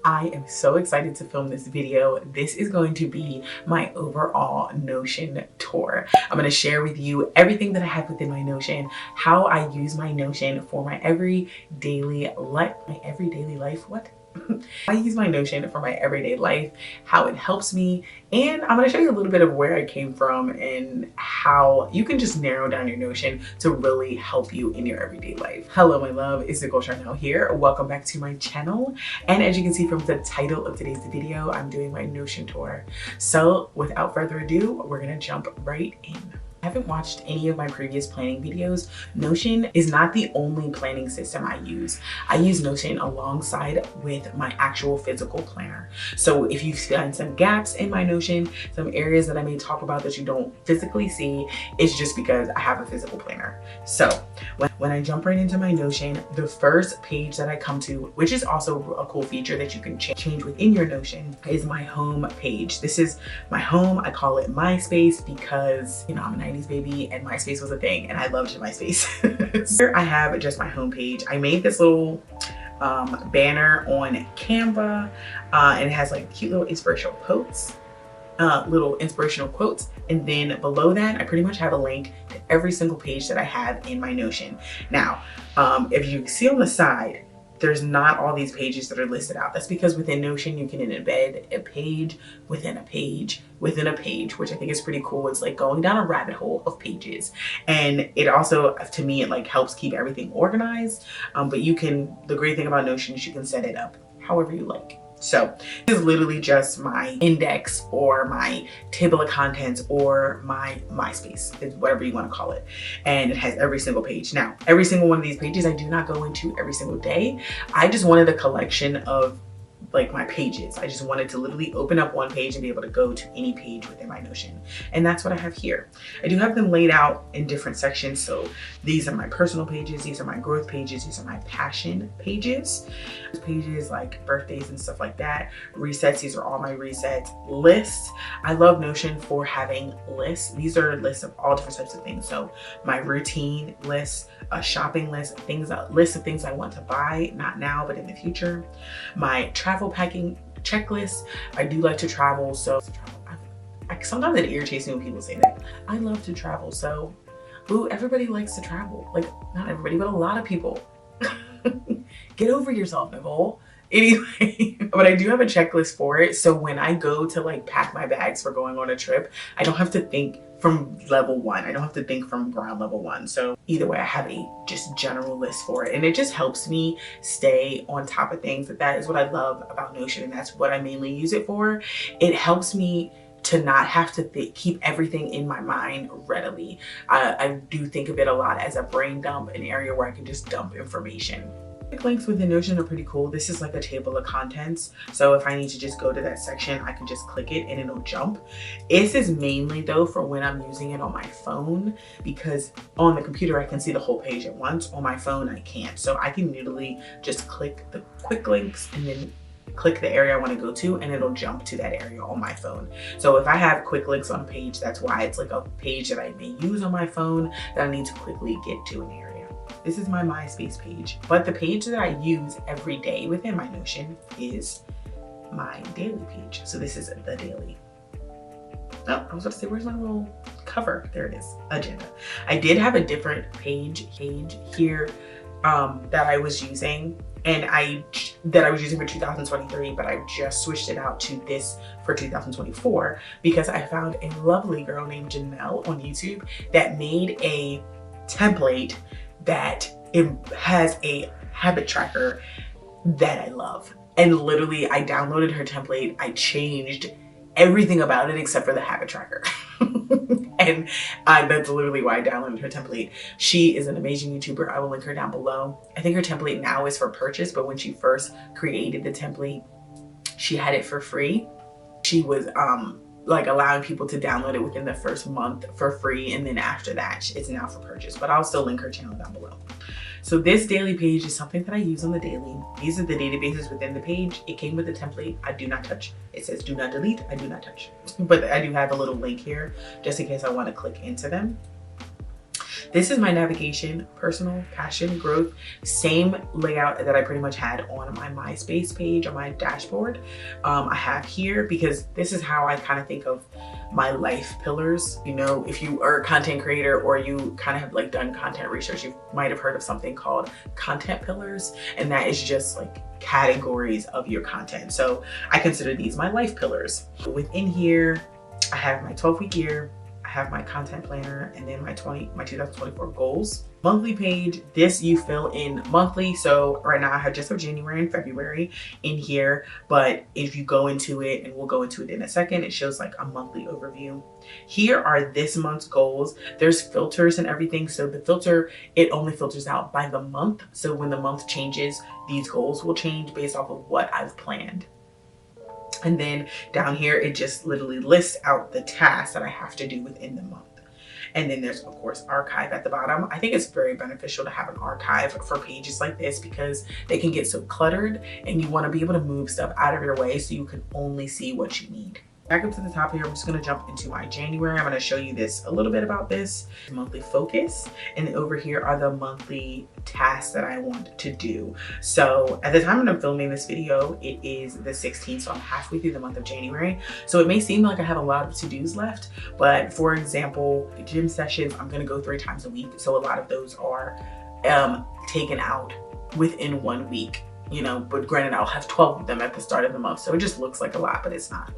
I am so excited to film this video. This is going to be my overall Notion tour. I'm going to share with you everything that I have within my Notion, how I use my Notion for my everyday life. What? I use my Notion for my everyday life, how it helps me, and I'm going to show you a little bit of where I came from and how you can just narrow down your Notion to really help you in your everyday life. Hello, my love, it's Nicole Charnel here. Welcome back to my channel. And as you can see from the title of today's video, I'm doing my Notion tour. So without further ado, we're going to jump right in. I haven't watched any of my previous planning videos. Notion is not the only planning system I use. I use Notion alongside with my actual physical planner. So if you find some gaps in my Notion, some areas that I may talk about that you don't physically see, it's just because I have a physical planner. So when I jump right into my Notion, the first page that I come to, which is also a cool feature that you can change within your Notion, is my home page. This is my home. I call it MySpace because, you know, I'm a 90s baby and MySpace was a thing and I loved MySpace. Here I have just my home page. I made this little banner on Canva and it has like cute little inspirational quotes. And then below that I pretty much have a link to every single page that I have in my Notion. Now if you see on the side, there's not all these pages that are listed out. That's because within Notion you can embed a page within a page within a page, which I think is pretty cool. It's like going down a rabbit hole of pages, and it also, to me, it like helps keep everything organized. But the great thing about Notion is you can set it up however you like. So this is literally just my index or my table of contents or my MySpace, whatever you want to call it. And it has every single page. Now, every single one of these pages I do not go into every single day. I just wanted a collection of like my pages. I just wanted to literally open up one page and be able to go to any page within my Notion. And that's what I have here. I do have them laid out in different sections. So these are my personal pages. These are my growth pages. These are my passion pages. Pages like birthdays and stuff like that. Resets. These are all my resets. Lists. I love Notion for having lists. These are lists of all different types of things. So my routine list, a shopping list, list of things I want to buy, not now, but in the future. My travel packing checklist. I do like to travel, so sometimes it irritates me when people say that. I love to travel, so everybody likes to travel. Like, not everybody, but a lot of people. Get over yourself, Nicole. Anyway, but I do have a checklist for it. So when I go to like pack my bags for going on a trip, I don't have to think from level one. I don't have to think from ground level one. So either way, I have a just general list for it. And it just helps me stay on top of things. That is what I love about Notion. And that's what I mainly use it for. It helps me to not have to keep everything in my mind readily. I do think of it a lot as a brain dump, an area where I can just dump information. Links within Notion are pretty cool. This is like a table of contents. So if I need to just go to that section, I can just click it and it'll jump. This is mainly though for when I'm using it on my phone, because on the computer I can see the whole page at once. On my phone I can't. So I can literally just click the quick links and then click the area I want to go to and it'll jump to that area on my phone. So if I have quick links on a page, that's why it's like a page that I may use on my phone that I need to quickly get to an area. This is my MySpace page, but the page that I use every day within my Notion is my daily page. So this is the daily. Oh, I was about to say, where's my little cover? There it is, agenda. I did have a different page here that I was using that I was using for 2023, but I just switched it out to this for 2024 because I found a lovely girl named Janelle on YouTube that made a template that it has a habit tracker that I love. And literally I downloaded her template. I changed everything about it except for the habit tracker. And that's literally why I downloaded her template. She is an amazing YouTuber. I will link her down below. I think her template now is for purchase, but when she first created the template, she had it for free. She was like allowing people to download it within the first month for free, and then after that it's now for purchase, but I'll still link her channel down below. So this daily page is something that I use on the daily. These are the databases within the page. It came with a template. I do not touch. It says do not delete. I do not touch. But I do have a little link here just in case I want to click into them. This is my navigation, personal, passion, growth, same layout that I pretty much had on my MySpace page on my dashboard. I have here because this is how I kind of think of my life pillars. You know, if you are a content creator or you kind of have like done content research, you might have heard of something called content pillars, and that is just like categories of your content. So I consider these my life pillars. Within here, I have my 12-week year, I have my content planner, and then my 2024 goals. Monthly page, this you fill in monthly. So right now I have just for January and February in here, but if you go into it, and we'll go into it in a second, it shows like a monthly overview. Here are this month's goals. There's filters and everything. So the filter, it only filters out by the month. So when the month changes, these goals will change based off of what I've planned. And then down here, it just literally lists out the tasks that I have to do within the month. And then there's of course archive at the bottom. I think it's very beneficial to have an archive for pages like this because they can get so cluttered, and you want to be able to move stuff out of your way so you can only see what you need. Back up to the top here, I'm just going to jump into my January. I'm going to show you this a little bit about this monthly focus, and then over here are the monthly tasks that I want to do. So at the time I'm filming this video, it is the 16th, so I'm halfway through the month of January. So it may seem like I have a lot of to-dos left, but for example, gym sessions, I'm going to go 3 times a week. So a lot of those are taken out within 1 week, you know, but granted I'll have 12 of them at the start of the month. So it just looks like a lot, but it's not.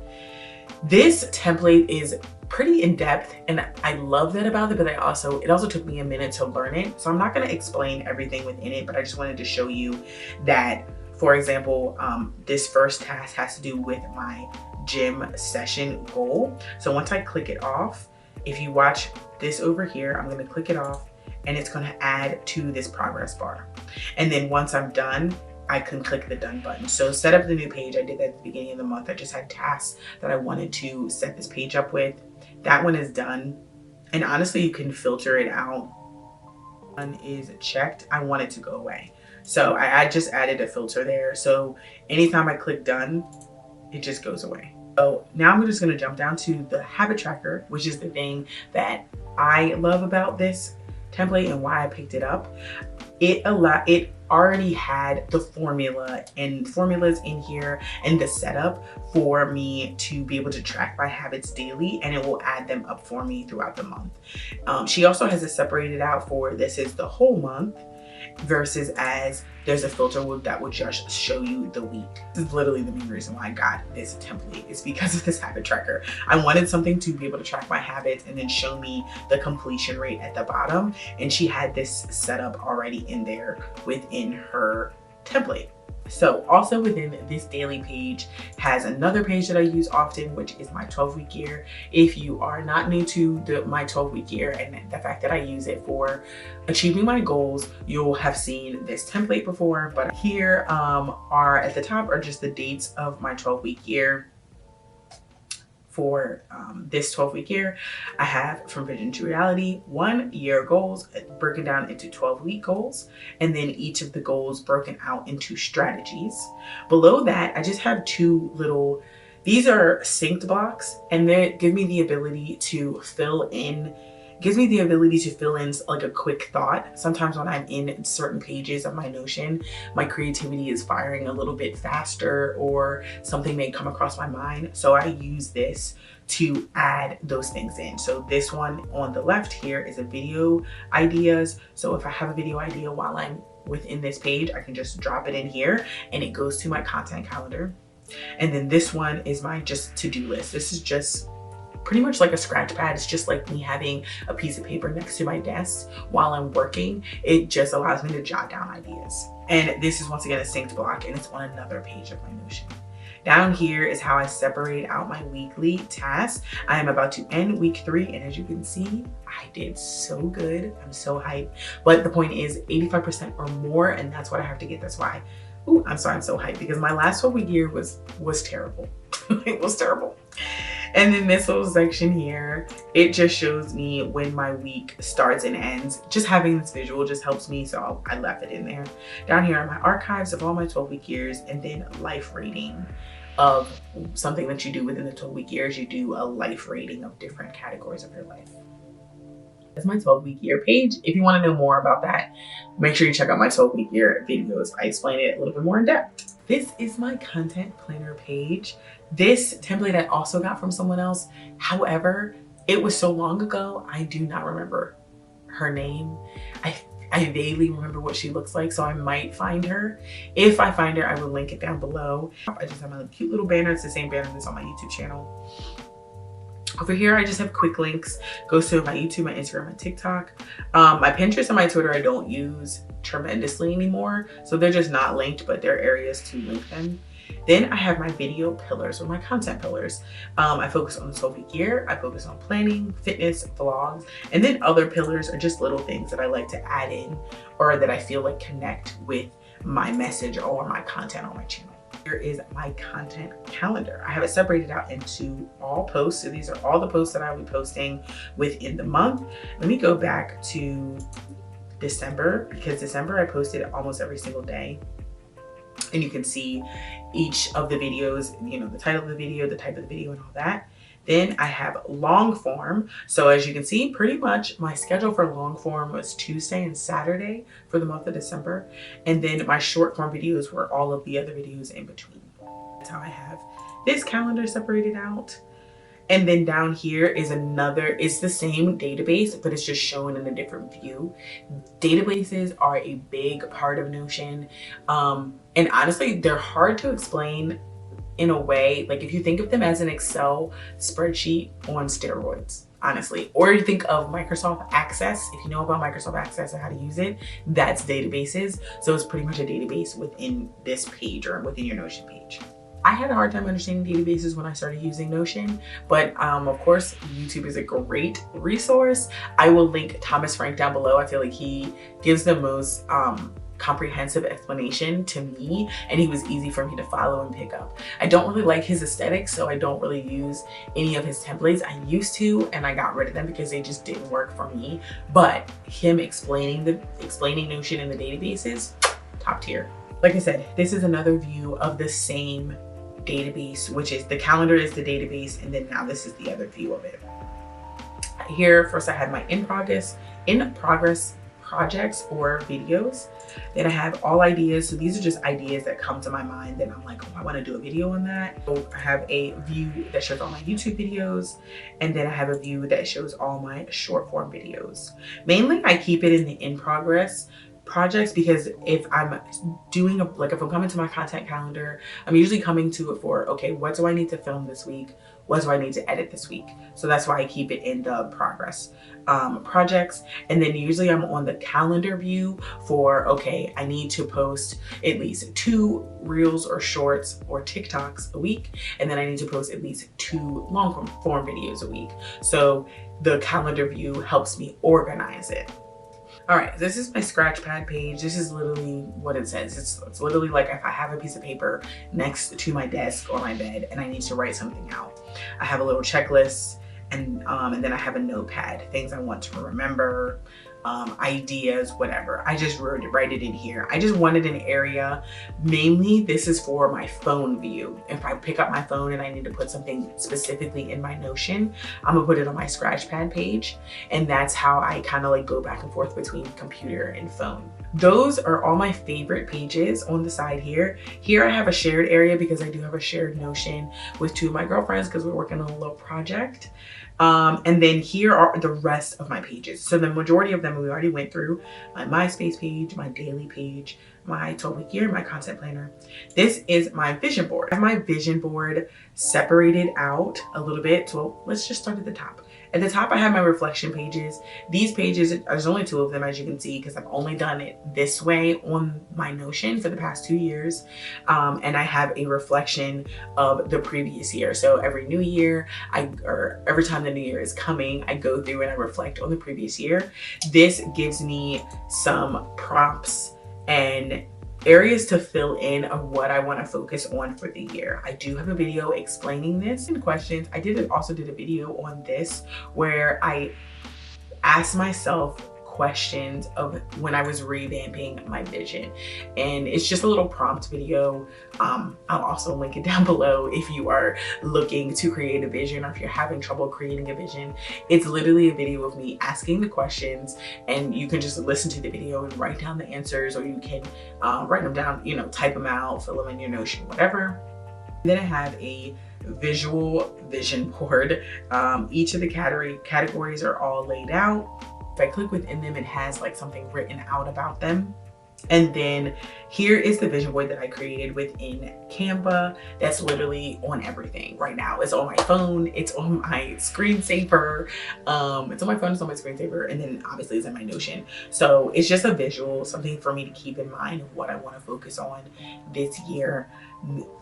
This template is pretty in-depth, and I love that about it, but it also took me a minute to learn it. So I'm not going to explain everything within it, but I just wanted to show you that, for example, this first task has to do with my gym session goal. So once I click it off, if you watch this over here, I'm going to click it off and it's going to add to this progress bar. And then once I'm done, I can click the done button. So set up the new page. I did that at the beginning of the month. I just had tasks that I wanted to set this page up with. That one is done. And honestly, you can filter it out. One is checked. I want it to go away. So I just added a filter there. So anytime I click done, it just goes away. So now I'm just going to jump down to the habit tracker, which is the thing that I love about this template and why I picked it up. It already had the formula and formulas in here and the setup for me to be able to track my habits daily, and it will add them up for me throughout the month. She also has it separated out for this is the whole month versus as there's a filter that would just show you the week. This is literally the main reason why I got this template, is because of this habit tracker. I wanted something to be able to track my habits and then show me the completion rate at the bottom. And she had this set up already in there within her template. So also within this daily page has another page that I use often, which is my 12-week year. If you are not new to my 12-week year and the fact that I use it for achieving my goals, you'll have seen this template before. But here are at the top are just the dates of my 12-week year. For this 12-week year, I have from vision to reality, 1 year goals broken down into 12-week goals, and then each of the goals broken out into strategies. Below that, I just have 2 little, these are synced blocks, and they give me the ability to fill in like a quick thought. Sometimes when I'm in certain pages of my Notion, my creativity is firing a little bit faster or something may come across my mind. So I use this to add those things in. So this one on the left here is a video ideas. So if I have a video idea while I'm within this page, I can just drop it in here and it goes to my content calendar. And then this one is my just to-do list. This is just pretty much like a scratch pad. It's just like me having a piece of paper next to my desk while I'm working. It just allows me to jot down ideas. And this is once again a synced block, and it's on another page of my Notion. Down here is how I separate out my weekly tasks. I am about to end week 3, and as you can see, I did so good. I'm so hyped. But the point is 85% or more, and that's what I have to get. That's why, I'm sorry, I'm so hyped, because my last 12-week year was terrible. It was terrible. And then this little section here, it just shows me when my week starts and ends. Just having this visual just helps me, so I left it in there. Down here are my archives of all my 12-week years, and then life rating of something that you do within the 12-week years. You do a life rating of different categories of your life. That's my 12-week year page. If you want to know more about that, make sure you check out my 12-week year videos. I explain it a little bit more in depth. This is my content planner page. This template I also got from someone else. However, it was so long ago, I do not remember her name. I vaguely remember what she looks like, so I might find her. If I find her, I will link it down below. I just have my cute little banner. It's the same banner that's on my YouTube channel. Over here, I just have quick links. Goes to my YouTube, my Instagram, my TikTok. My Pinterest and my Twitter I don't use tremendously anymore. So they're just not linked, but there are areas to link them. Then I have my video pillars or my content pillars. I focus on the 12-week year. I focus on planning, fitness, vlogs, and then other pillars are just little things that I like to add in or that I feel like connect with my message or my content on my channel. Here is my content calendar. I have it separated out into all posts. So these are all the posts that I will be posting within the month. Let me go back to December, because December I posted almost every single day. And you can see each of the videos, you know, the title of the video, the type of the video and all that. Then I have long form. So as you can see, pretty much my schedule for long form was Tuesday and Saturday for the month of December. And then my short form videos were all of the other videos in between. That's how I have this calendar separated out. And then down here is another, it's the same database, but it's just shown in a different view. Databases are a big part of Notion. And honestly, they're hard to explain in a way, like if you think of them as an Excel spreadsheet on steroids, honestly, or you think of Microsoft Access, if you know about Microsoft Access and how to use it, that's databases. So it's pretty much a database within this page or within your Notion page. I had a hard time understanding databases when I started using Notion, but of course, YouTube is a great resource. I will link Thomas Frank down below. I feel like he gives the most comprehensive explanation to me, and he was easy for me to follow and pick up. I don't really like his aesthetic, so I don't really use any of his templates. I used to, and I got rid of them because they just didn't work for me. But him explaining Notion and the databases, top tier. Like I said, this is another view of the same database, which is the calendar is the database, and then now this is the other view of it. Here, first I had my in progress projects or videos. Then I have all ideas. So these are just ideas that come to my mind that I'm like, oh, I want to do a video on that. So I have a view that shows all my YouTube videos, and then I have a view that shows all my short form videos. Mainly I keep it in the in progress projects, because if I'm doing if I'm coming to my content calendar, I'm usually coming to it for, okay, what do I need to film this week? What do I need to edit this week? So that's why I keep it in the progress projects. And then usually I'm on the calendar view for, okay, I need to post at least 2 reels or shorts or TikToks a week. And then I need to post at least 2 long form videos a week. So the calendar view helps me organize it. All right, this is my Scratchpad page. This is literally what it says. It's literally like if I have a piece of paper next to my desk or my bed and I need to write something out. I have a little checklist, and then I have a notepad, things I want to remember, ideas, whatever. I just write it in here. I just wanted an area. Mainly this is for my phone view. If I pick up my phone and I need to put something specifically in my Notion, I'm gonna put it on my Scratchpad page. And that's how I kind of like go back and forth between computer and phone. Those are all my favorite pages on the side here. Here I have a shared area because I do have a shared Notion with 2 of my girlfriends because we're working on a little project. And then here are the rest of my pages. So the majority of them we already went through. My MySpace page, my daily page, my 12-week year, my content planner. This is my vision board. I have my vision board separated out a little bit. So let's just start at the top. At the top, I have my reflection pages. These pages, there's only 2 of them, as you can see, because I've only done it this way on my Notion for the past 2 years. And I have a reflection of the previous year. So every new year, or every time the new year is coming, I go through and I reflect on the previous year. This gives me some prompts and areas to fill in of what I want to focus on for the year. I do have a video explaining this and questions. I also did a video on this where I asked myself questions of when I was revamping my vision. And it's just a little prompt video. I'll also link it down below if you are looking to create a vision or if you're having trouble creating a vision. It's literally a video of me asking the questions, and you can just listen to the video and write down the answers, or you can write them down, you know, type them out, fill them in your Notion, whatever. Then I have a visual vision board. Each of the categories are all laid out. If I click within them, it has like something written out about them. And then here is the vision board that I created within Canva. That's literally on everything right now. It's on my phone, it's on my screensaver. It's on my phone, it's on my screensaver, and then obviously it's in my Notion. So it's just a visual, something for me to keep in mind of what I want to focus on this year.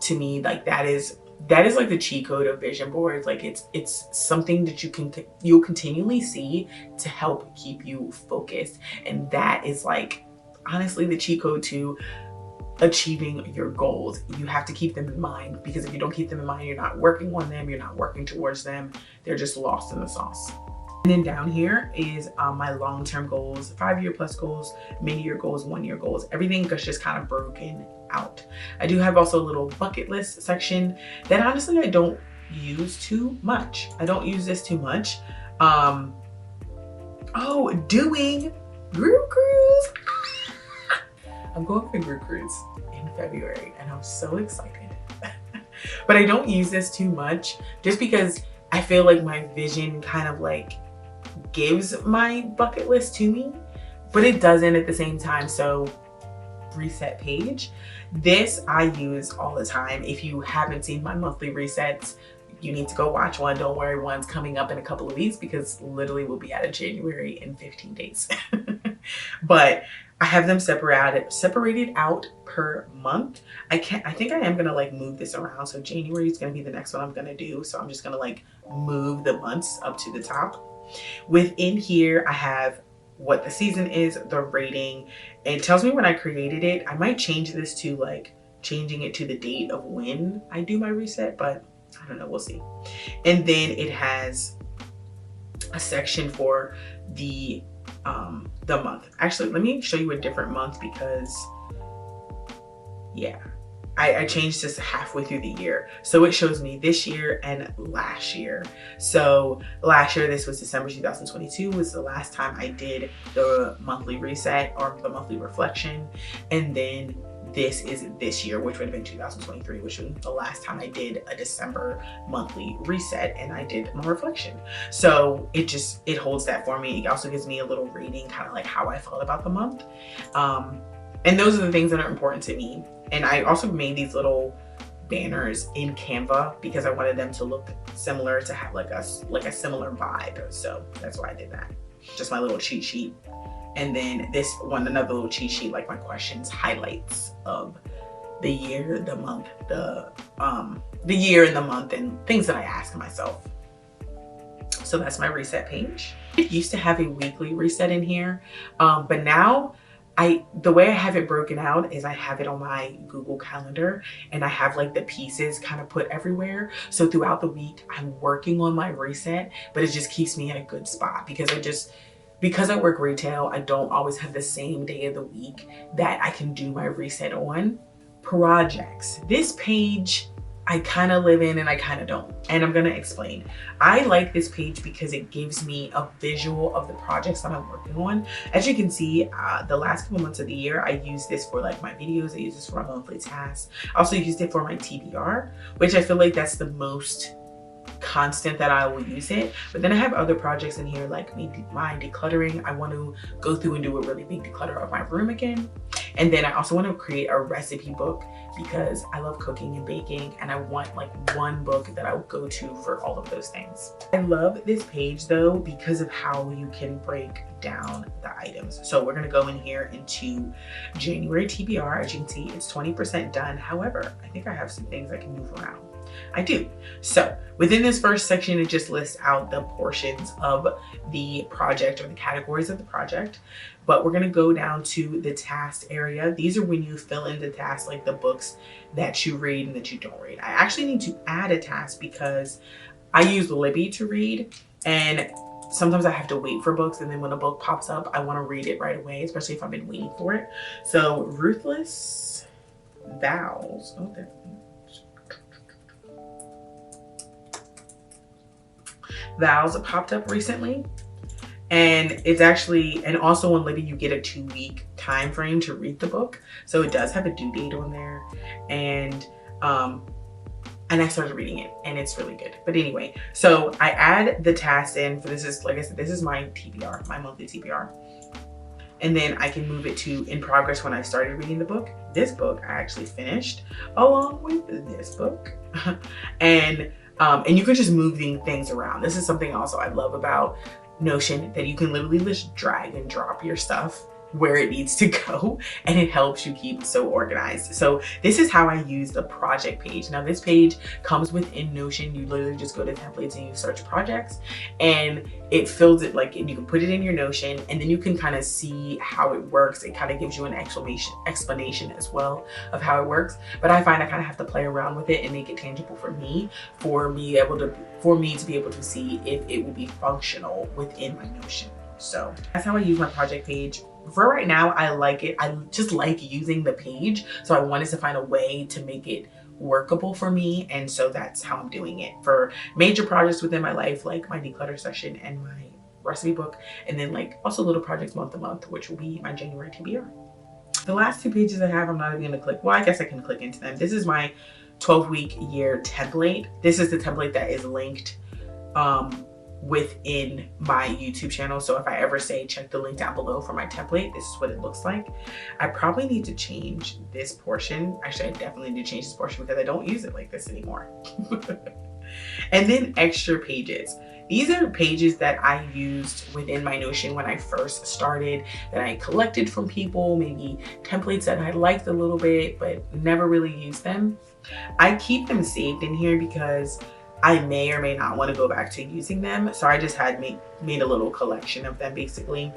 To me, like that is like the cheat code of vision boards. Like it's something that you'll continually see to help keep you focused, and that is like honestly the cheat code to achieving your goals. You have to keep them in mind, because if you don't keep them in mind, you're not working on them, you're not working towards them, they're just lost in the sauce. And then down here is my long-term goals, 5-year plus goals, mid-year goals, 1-year goals. Everything is just kind of broken out. I do have also a little bucket list section that honestly I don't use too much. I don't use this too much. Doing group cruise. I'm going on a group cruise in February and I'm so excited. But I don't use this too much just because I feel like my vision kind of like gives my bucket list to me, but it doesn't at the same time. So reset page, this I use all the time. If you haven't seen my monthly resets, you need to go watch one. Don't worry, one's coming up in a couple of weeks, because literally we'll be out of January in 15 days. But I have them separated out per month. I think I am gonna like move this around. So January is gonna be the next one I'm gonna do. So I'm just gonna like move the months up to the top. Within here, I have what the season is, the rating. It tells me when I created it. I might change this to like changing it to the date of when I do my reset, but I don't know, we'll see. And then it has a section for the month. Actually, let me show you a different month, because yeah, I changed this halfway through the year. So it shows me this year and last year. So last year, this was December 2022, was the last time I did the monthly reset or the monthly reflection. And then this is this year, which would have been 2023, which was the last time I did a December monthly reset and I did my reflection. So it holds that for me. It also gives me a little rating, kind of like how I felt about the month. And those are the things that are important to me. And I also made these little banners in Canva because I wanted them to look similar, to have like a similar vibe. So that's why I did that. Just my little cheat sheet. And then this one, another little cheat sheet, like my questions, highlights of the year, the month, the year and the month, and things that I ask myself. So that's my reset page. I used to have a weekly reset in here, but now the way I have it broken out is I have it on my Google Calendar, and I have like the pieces kind of put everywhere. So throughout the week, I'm working on my reset, but it just keeps me in a good spot, because I work retail, I don't always have the same day of the week that I can do my reset on. Projects. This page, I kind of live in and I kind of don't. And I'm gonna explain. I like this page because it gives me a visual of the projects that I'm working on. As you can see, the last couple months of the year, I use this for like my videos. I use this for my monthly tasks. I also used it for my TBR, which I feel like that's the most constant that I will use it. But then I have other projects in here, like my decluttering. I want to go through and do a really big declutter of my room again. And then I also want to create a recipe book, because I love cooking and baking, and I want like one book that I will go to for all of those things. I love this page though because of how you can break down the items. So we're going to go in here into January TBR. As you can see, it's 20% done. However, I think I have some things I can move around. I do. So within this first section, it just lists out the portions of the project or the categories of the project. But we're going to go down to the task area. These are when you fill in the tasks, like the books that you read and that you don't read. I actually need to add a task because I use Libby to read, and sometimes I have to wait for books, and then when a book pops up, I want to read it right away, especially if I've been waiting for it. So Ruthless Vows. Oh, Vows popped up recently, and it's actually, and also on Libby you get a 2-week time frame to read the book, so it does have a due date on there. And I started reading it, and it's really good. But anyway, so I add the task in for this is, like I said, this is my TBR, my monthly TBR. And then I can move it to in progress when I started reading the book. This book I actually finished along with this book. And you can just moving things around. This is something also I love about Notion, that you can literally just drag and drop your stuff where it needs to go, and it helps you keep so organized. So this is how I use the project page. Now this page comes within Notion. You literally just go to templates and you search projects, and it fills it, like, and you can put it in your Notion, and then you can kind of see how it works. It kind of gives you an explanation as well of how it works. But I find I kind of have to play around with it and make it tangible for me to be able to see if it will be functional within my Notion. So that's how I use my project page. For right now, I like it. I just like using the page. So I wanted to find a way to make it workable for me. And so that's how I'm doing it for major projects within my life, like my declutter session and my recipe book. And then like also little projects month to month, which will be my January TBR. The last 2 pages I have, I'm not even gonna click. Well, I guess I can click into them. This is my 12-week year template. This is the template that is linked within my YouTube channel. So if I ever say check the link down below for my template, this is what it looks like. I probably need to change this portion. Actually, I definitely need to change this portion because I don't use it like this anymore. And then extra pages. These are pages that I used within my Notion when I first started, that I collected from people, maybe templates that I liked a little bit but never really used them. I keep them saved in here because I may or may not want to go back to using them. So I just had made a little collection of them basically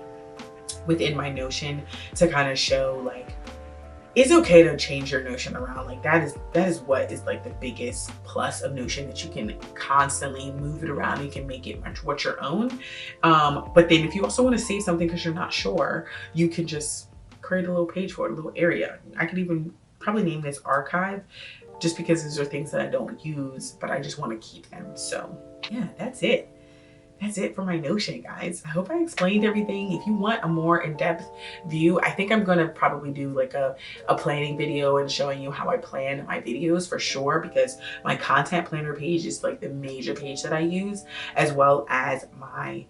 within my Notion to kind of show, like, it's okay to change your Notion around. Like that is what is like the biggest plus of Notion, that you can constantly move it around. You can make it much what your own. But then if you also want to save something because you're not sure, you can just create a little page for it, a little area. I could even probably name this archive, just because these are things that I don't use, but I just want to keep them. So yeah, that's it. That's it for my Notion, guys. I hope I explained everything. If you want a more in-depth view, I think I'm gonna probably do like a planning video and showing you how I plan my videos for sure, because my content planner page is like the major page that I use, as well as my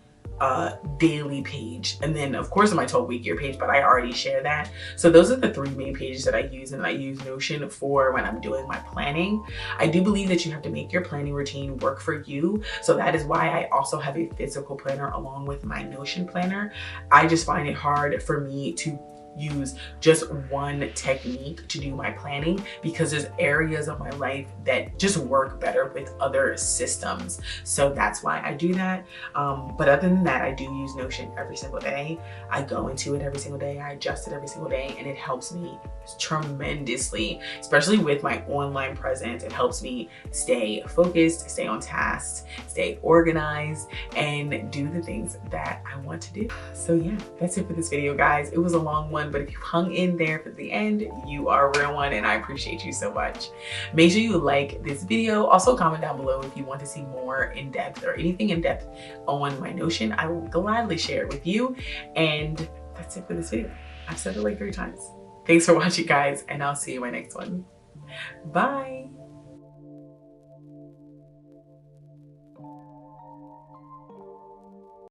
daily page, and then of course my 12-week year page, but I already share that. So those are the 3 main pages that I use, and I use Notion for when I'm doing my planning. I do believe that you have to make your planning routine work for you, so that is why I also have a physical planner along with my Notion planner. I just find it hard for me to use just one technique to do my planning, because there's areas of my life that just work better with other systems. So that's why I do that. But other than that, I do use Notion every single day. I go into it every single day. I adjust it every single day, and it helps me tremendously, especially with my online presence. It helps me stay focused, stay on task, stay organized, and do the things that I want to do. So yeah, that's it for this video, guys. It was a long one, but if you hung in there for the end, you are a real one, and I appreciate you so much. Make sure you like this video. Also comment down below if you want to see more in depth or anything in depth on my Notion. I will gladly share it with you. And that's it for this video. I've said it like 3 times. Thanks for watching, guys, and I'll see you in my next one. Bye.